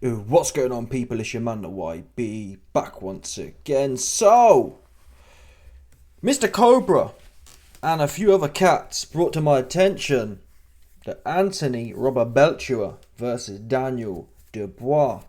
What's going on, people? It's your man, the YB, back once again. So, Mr. Cobra and a few other cats brought to my attention that Anthony Robert Belchua versus Daniel Dubois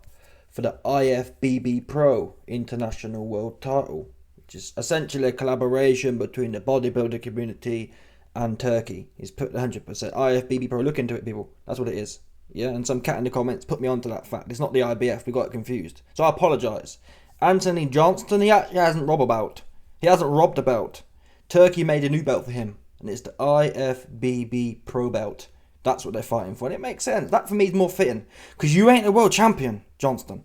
for the IFBB Pro International World Title, which is essentially a collaboration between the bodybuilder community and Turkey. He's put 100% IFBB Pro. Look into it, people. That's what it is. Yeah, and some cat in the comments put me onto that fact. It's not the IBF. We got it confused. So I apologise. Anthony Johnston, he actually hasn't robbed a belt. He hasn't robbed a belt. Turkey made a new belt for him, and it's the IFBB Pro belt. That's what they're fighting for, and it makes sense. That for me is more fitting, because you ain't a world champion, Johnston.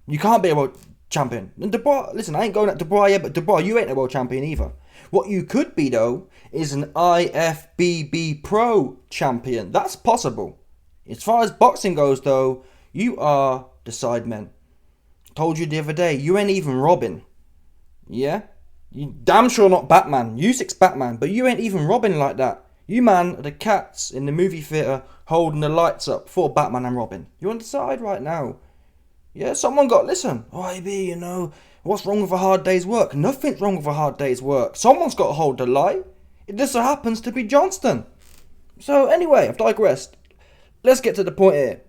You can't be a world champion. And Dubois, listen, I ain't going at Dubois yet, but Dubois, you ain't a world champion either. What you could be, though, is an IFBB Pro champion. That's possible. As far as boxing goes, though, you are the sidemen. Told you the other day, you ain't even Robin. Yeah? You damn sure not Batman. Usyk's Batman, but you ain't even Robin like that. You, man, are the cats in the movie theatre holding the lights up for Batman and Robin. You're on the side right now. Yeah, someone got, listen, IB, what's wrong with a hard day's work? Nothing's wrong with a hard day's work. Someone's got to hold the light. It just so happens to be Johnston. So anyway, I've digressed. Let's get to the point here.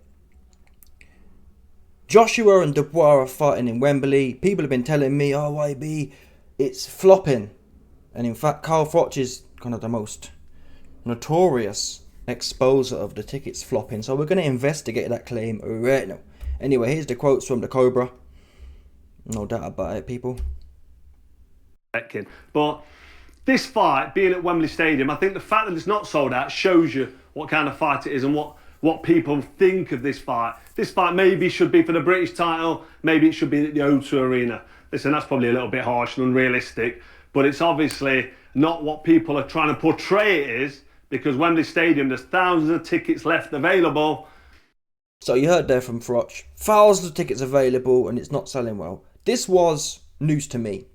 Joshua and Dubois are fighting in Wembley. People have been telling me, oh, YB, it's flopping. And in fact, Carl Froch is kind of the most notorious exposer of the tickets flopping. So we're going to investigate that claim right now. Anyway, here's the quotes from the Cobra. No doubt about it, people. But this fight, being at Wembley Stadium, I think the fact that it's not sold out shows you what kind of fight it is and what people think of this fight. This fight maybe should be for the British title, maybe it should be at the O2 Arena. Listen, that's probably a little bit harsh and unrealistic, but it's obviously not what people are trying to portray it is, because Wembley Stadium, there's thousands of tickets left available. So you heard there from Froch. Thousands of tickets available and it's not selling well. This was news to me.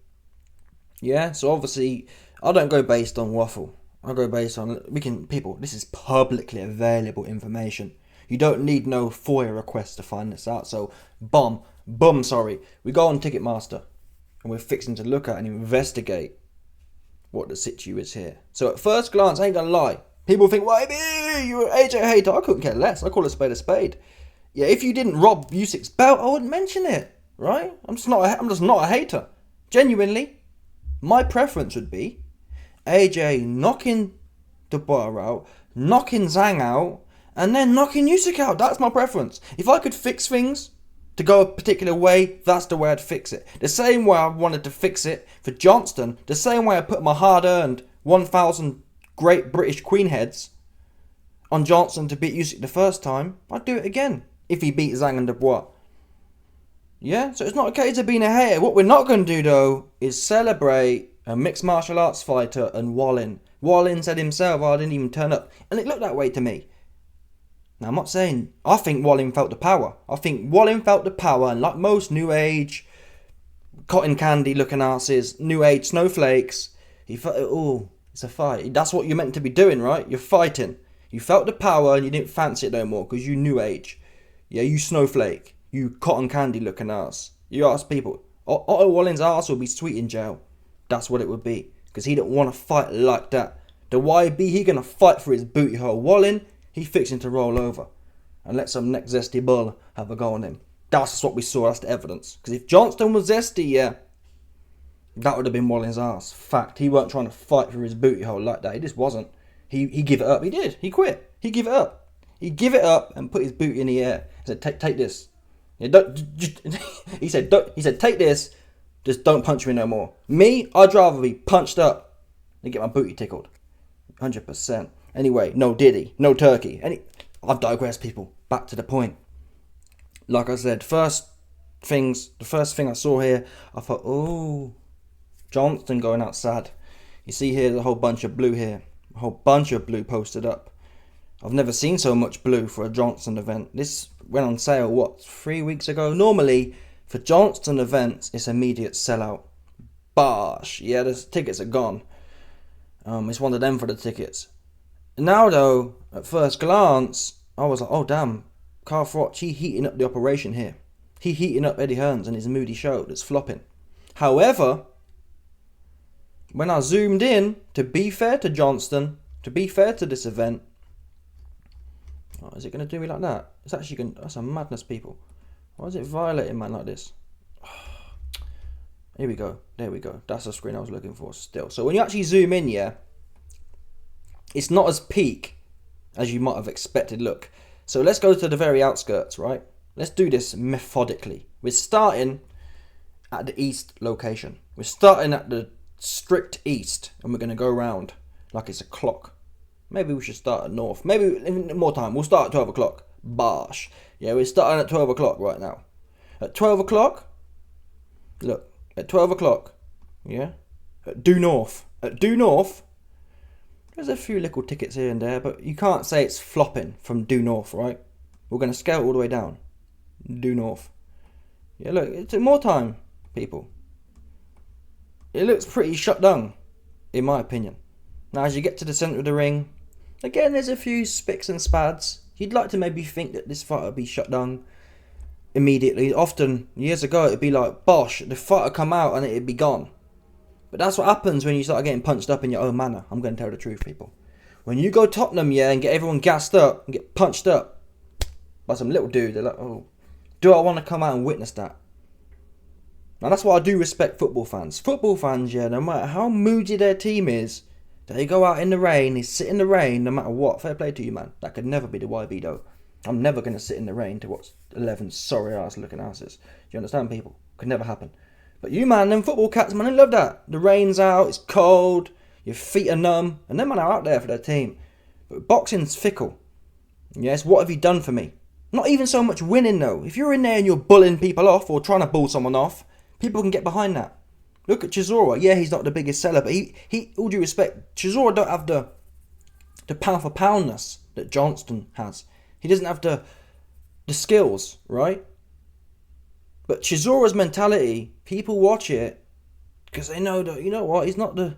Yeah, so obviously I don't go based on waffle. I go based on, people, this is publicly available information. You don't need no FOIA request to find this out. So, we go on Ticketmaster and we're fixing to look at and investigate what the situ is here. So at first glance, I ain't gonna lie. People think, YB, you're an AJ hater. I couldn't care less. I call a spade a spade. Yeah, if you didn't rob Usyk's belt, I wouldn't mention it, right? I'm just not a hater. Genuinely, my preference would be AJ knocking Dubois out, knocking Zhang out, and then knocking Usyk out. That's my preference. If I could fix things to go a particular way, that's the way I'd fix it. The same way I wanted to fix it for Johnston, the same way I put my hard-earned 1,000 great British Queen heads on Johnston to beat Usyk the first time, I'd do it again if he beat Zhang and Dubois. Yeah, so it's not a case of being a hater. What we're not going to do, though, is celebrate a mixed martial arts fighter and Wallin. Wallin said himself, I didn't even turn up. And it looked that way to me. Now, I'm not saying, I think Wallin felt the power. I think Wallin felt the power, and like most new age, cotton candy looking asses, new age snowflakes, he felt, oh, it's a fight. That's what you're meant to be doing, right? You're fighting. You felt the power and you didn't fancy it no more because you new age. Yeah, you snowflake. You cotton candy looking ass. You ask people, Otto Wallin's ass will be sweet in jail. That's what it would be. Because he didn't want to fight like that. The YB, he gonna fight for his booty hole. Wallin, he fixing to roll over. And let some next zesty bull have a go on him. That's what we saw, that's the evidence. Because if Johnston was zesty, yeah, that would have been Wallin's ass. Fact, he weren't trying to fight for his booty hole like that. He just wasn't. He give it up. He did. He quit. He give it up. He give it up and put his booty in the air. He said, take this. Yeah, he said, take this. Just don't punch me no more. Me, I'd rather be punched up than get my booty tickled. 100%. Anyway, no Diddy, no Turkey. I've digressed, people. Back to the point. Like I said, the first thing I saw here, I thought, oh, Johnston going outside. You see here, there's a whole bunch of blue here. A whole bunch of blue posted up. I've never seen so much blue for a Johnston event. This went on sale, 3 weeks ago? Normally, for Johnston events, it's immediate sellout. Bosh. Yeah, the tickets are gone. It's one of them for the tickets. Now, though, at first glance, I was like, oh, damn. Carl Froch, he heating up the operation here. He heating up Eddie Hearns and his moody show that's flopping. However, when I zoomed in, to be fair to Johnston, to be fair to this event, oh, is it going to do me like that? It's actually going. That's a madness, people. Why is it violating man like this? Here we go. There we go. That's the screen I was looking for still. So when you actually zoom in, yeah, it's not as peak as you might have expected. Look. So let's go to the very outskirts, right? Let's do this methodically. We're starting at the east location. We're starting at the strict east, and we're going to go around like it's a clock. Maybe we should start at north. Maybe more time. We'll start at 12 o'clock. Bosh. Yeah, we're starting at 12 o'clock right now. At 12 o'clock, look. At 12 o'clock, yeah, at due north, there's a few little tickets here and there, but you can't say it's flopping from due north, right? We're going to scale all the way down, due north. Yeah, look, it's more time, people. It looks pretty shut down, in my opinion. Now, as you get to the centre of the ring, again, there's a few spicks and spads. You'd like to maybe think that this fight would be shut down immediately. Often, years ago, it'd be like, bosh, the fight would come out and it'd be gone. But that's what happens when you start getting punched up in your own manner. I'm going to tell the truth, people. When you go Tottenham, yeah, and get everyone gassed up and get punched up by some little dude, they're like, oh, do I want to come out and witness that? Now, that's why I do respect football fans. Football fans, yeah, no matter how moody their team is, they go out in the rain, they sit in the rain, no matter what. Fair play to you, man. That could never be the YB, though. I'm never going to sit in the rain to watch 11 sorry ass looking asses. Do you understand, people? Could never happen. But you, man, them football cats, man, they love that. The rain's out, it's cold, your feet are numb, and them man are out there for their team. But boxing's fickle. Yes, what have you done for me? Not even so much winning, though. If you're in there and you're bullying people off or trying to bull someone off, people can get behind that. Look at Chisora. Yeah, he's not the biggest seller, but he all due respect, Chisora don't have the pound for poundness that Johnston has. He doesn't have the skills, right? But Chisora's mentality, people watch it because they know that, you know what, he's not the...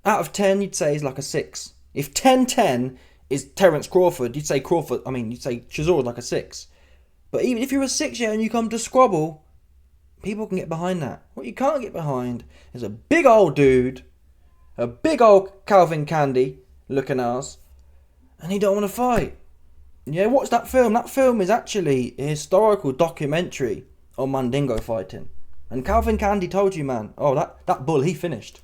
Out of 10, you'd say he's like a 6. If 10-10 is Terence Crawford, you'd say Chisora's like a 6. But even if you're a 6, yeah, and you come to squabble, people can get behind that. What you can't get behind is a big old dude, a big old Calvin Candy looking ass, and he don't want to fight. Yeah, what's that film? That film is actually a historical documentary on Mandingo fighting. And Calvin Candy told you, man, oh, that bull, he finished.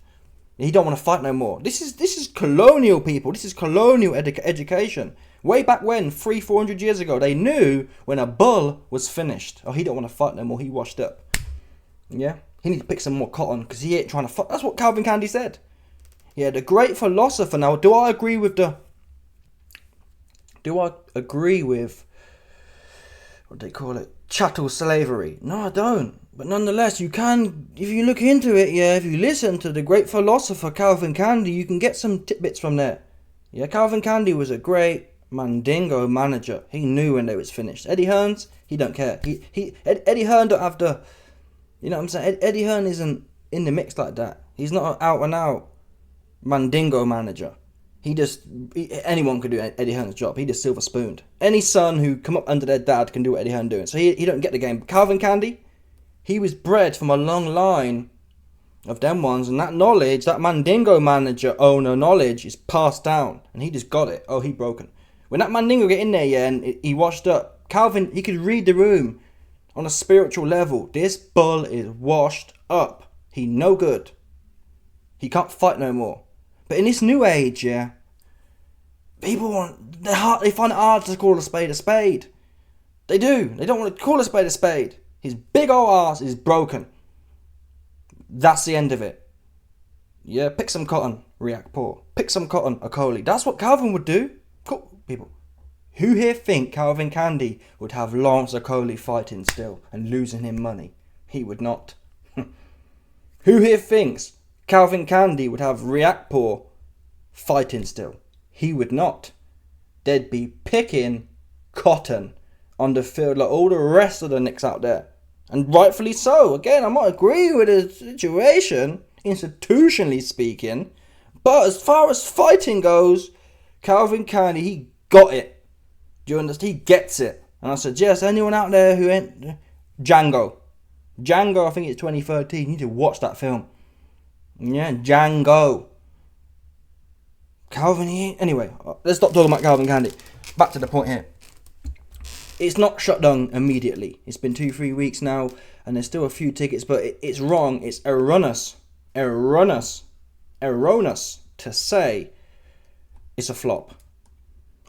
He don't want to fight no more. This is colonial, people. This is colonial education. Way back when, 300-400 years ago, they knew when a bull was finished. Oh, he don't want to fight no more. He washed up. Yeah? He needs to pick some more cotton because he ain't trying to fight. That's what Calvin Candy said. Yeah, the great philosopher. Now, do I agree with what do they call it? Chattel slavery? No, I don't. But nonetheless, you can, if you look into it, yeah, if you listen to the great philosopher Calvin Candy, you can get some tidbits from there. Yeah, Calvin Candy was a great Mandingo manager. He knew when they was finished. Eddie Hearns, he don't care. Eddie Hearn don't have the, you know what I'm saying? Eddie Hearn isn't in the mix like that. He's not an out and out Mandingo manager. Anyone could do Eddie Hearn's job. He just silver spooned. Any son who come up under their dad can do what Eddie Hearn doing. So he don't get the game. But Calvin Candy, he was bred from a long line of them ones, and that knowledge, that Mandingo manager owner knowledge, is passed down, and he just got it. Oh, he broken. When that Mandingo get in there, yeah, and he washed up, Calvin, he could read the room on a spiritual level. This bull is washed up. He no good. He can't fight no more. But in this new age, yeah, people they find it hard to call a spade a spade. They do. They don't want to call a spade a spade. His big old ass is broken. That's the end of it. Yeah, pick some cotton, react poor. Pick some cotton, Okoli. That's what Calvin would do. Cool, people. Who here think Calvin Candy would have Lawrence Okoli fighting still and losing him money? He would not. Who here thinks Calvin Candy would have Reactpour fighting still? He would not. They'd be picking cotton on the field like all the rest of the Knicks out there. And rightfully so. Again, I'm not agreeing with the situation, institutionally speaking. But as far as fighting goes, Calvin Candy, he got it. Do you understand? He gets it. And I suggest anyone out there who ain't Django. Django, I think it's 2013. You need to watch that film. Yeah, Django. Calvin, anyway, let's stop talking about Calvin Candy. Back to the point here. It's not shut down immediately. It's been 2-3 weeks now, and there's still a few tickets, but it's wrong. It's erroneous to say it's a flop.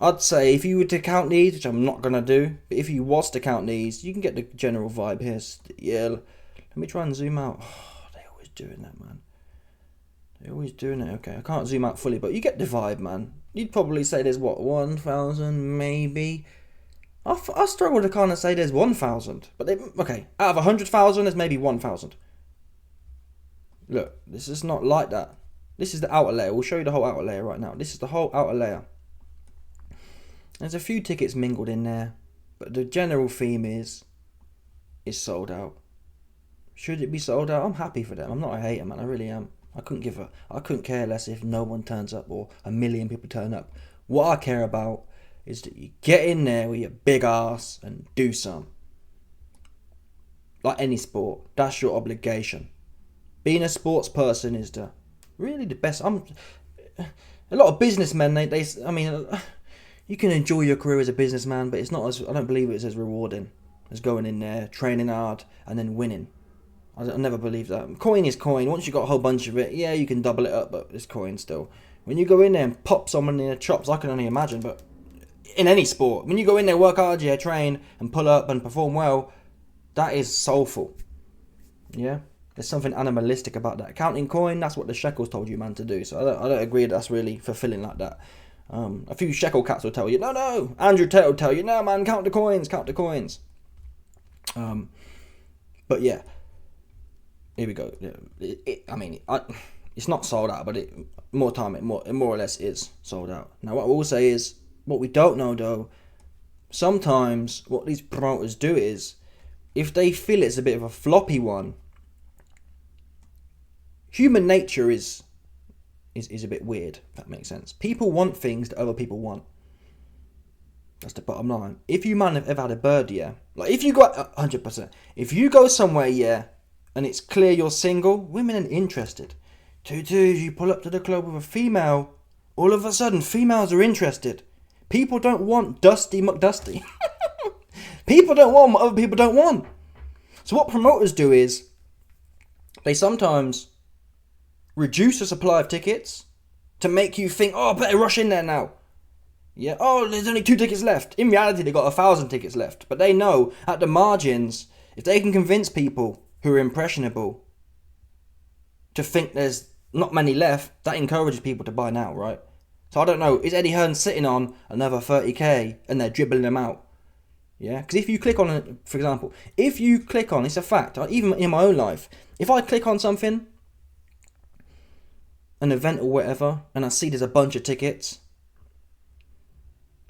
I'd say if you were to count these, which I'm not going to do, but if you was to count these, you can get the general vibe here. Yeah, let me try and zoom out. Oh, they're always doing that, man. They're always doing it. Okay, I can't zoom out fully, but you get the vibe, man. You'd probably say there's, 1,000 maybe? I struggle to kind of say there's 1,000. But, okay, out of 100,000, there's maybe 1,000. Look, this is not like that. This is the outer layer. We'll show you the whole outer layer right now. This is the whole outer layer. There's a few tickets mingled in there. But the general theme is sold out. Should it be sold out? I'm happy for them. I'm not a hater, man. I really am. I couldn't care less if no one turns up or 1 million people turn up. What I care about is that you get in there with your big ass and do some. Like any sport, that's your obligation. Being a sports person is really the best. A lot of businessmen, you can enjoy your career as a businessman, but it's not as, I don't believe it's as rewarding as going in there, training hard, and then winning. I never believe that. Coin is coin. Once you got a whole bunch of it, yeah, you can double it up, but it's coin still. When you go in there and pop someone in the chops, I can only imagine, but in any sport, when you go in there, work hard, yeah, train and pull up and perform well, that is soulful. Yeah, there's something animalistic about that. Counting coin, that's what the shekels told you, man, to do. So I don't agree that's really fulfilling like that. A few shekel cats will tell you, no. Andrew Tate will tell you, no, man, count the coins. But yeah, here we go. It's not sold out, but it more or less is sold out. Now, what I will say is, what we don't know though, sometimes what these promoters do is, if they feel it's a bit of a floppy one, human nature is a bit weird, if that makes sense. People want things that other people want. That's the bottom line. If you, man, have ever had a bird, yeah, like if you got 100%, if you go somewhere, yeah, and it's clear you're single, women are interested. You pull up to the club with a female, all of a sudden females are interested. People don't want Dusty McDusty. People don't want what other people don't want. So what promoters do is, they sometimes reduce the supply of tickets to make you think, oh, I better rush in there now. Yeah, oh, there's only 2 tickets left. In reality, they've got 1,000 tickets left. But they know, at the margins, if they can convince people who are impressionable to think there's not many left, that encourages people to buy now, right? So I don't know, is Eddie Hearn sitting on another 30k and they're dribbling them out? Yeah, because if you click on it, for example, it's a fact, even in my own life, if I click on something, an event or whatever, and I see there's a bunch of tickets,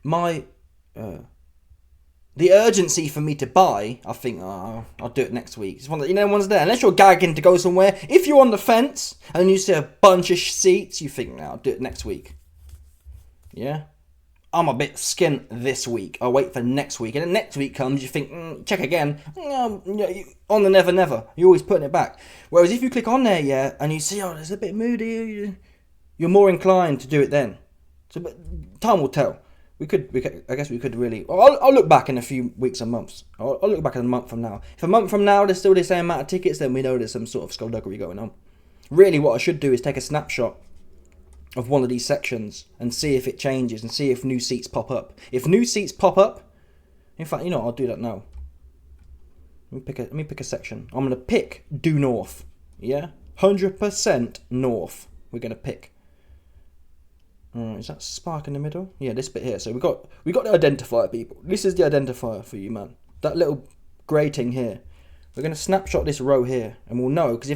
the urgency for me to buy, I think, oh, I'll do it next week. It's one that, one's there. Unless you're gagging to go somewhere, if you're on the fence and you see a bunch of seats, you think, no, I'll do it next week. Yeah? I'm a bit skint this week. I'll wait for next week. And then next week comes, you think, check again. On the never. You're always putting it back. Whereas if you click on there, yeah, and you see, oh, it's a bit moody, you're more inclined to do it then. So, but time will tell. I guess we could really. I'll look back in a few weeks and months. I'll look back in a month from now. If a month from now there's still the same amount of tickets, then we know there's some sort of skullduggery going on. Really, what I should do is take a snapshot of one of these sections and see if it changes and see if new seats pop up. If new seats pop up, in fact, I'll do that now. Let me pick a section. I'm gonna pick due north. Yeah, 100% north. We're gonna pick. Is that spark in the middle? Yeah, this bit here. So we got the identifier, people. This is the identifier for you, man. That little grating here. We're gonna snapshot this row here, and we'll know, because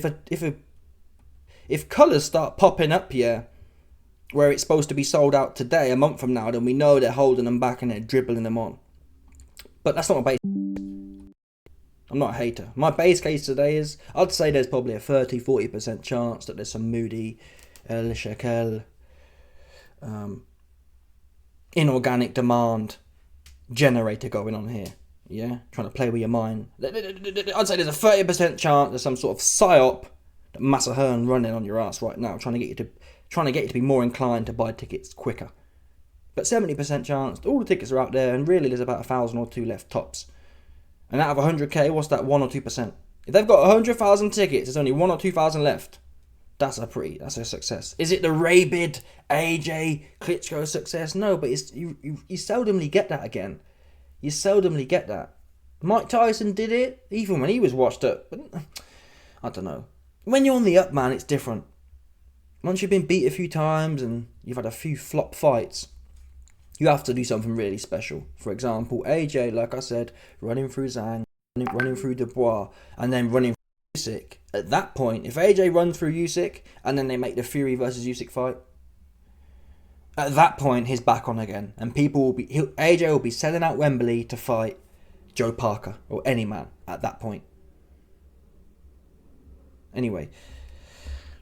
if colours start popping up here, where it's supposed to be sold out today, a month from now, then we know they're holding them back and they're dribbling them on. But that's not my base. I'm not a hater. My base case today is, I'd say there's probably a 30-40% chance that there's some moody El Shekel inorganic demand generator going on here. Yeah, trying to play with your mind. I'd say there's a 30% chance there's some sort of psyop that Massa Hearn running on your ass right now, trying to get you to be more inclined to buy tickets quicker. But 70% chance all the tickets are out there, and really there's about 1,000 or two left tops. And out of 100k, what's that? 1 or 2%? If they've got 100,000 tickets, there's only 1 or 2,000 left. That's a success. Is it the rabid AJ Klitschko success? No, but you seldomly get that again. You seldomly get that. Mike Tyson did it, even when he was washed up. But I don't know. When you're on the up, man, it's different. Once you've been beat a few times and you've had a few flop fights, you have to do something really special. For example, AJ, like I said, running through Zhang, running through Dubois, and then running through Usyk. At that point, if AJ runs through Usyk and then they make the Fury versus Usyk fight, at that point he's back on again, and AJ will be selling out Wembley to fight Joe Parker or any man at that point. Anyway,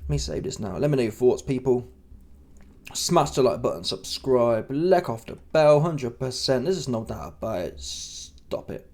let me save this now. Let me know your thoughts, people. Smash the like button, subscribe, lick off the bell, 100%. There's just no doubt about it. Stop it.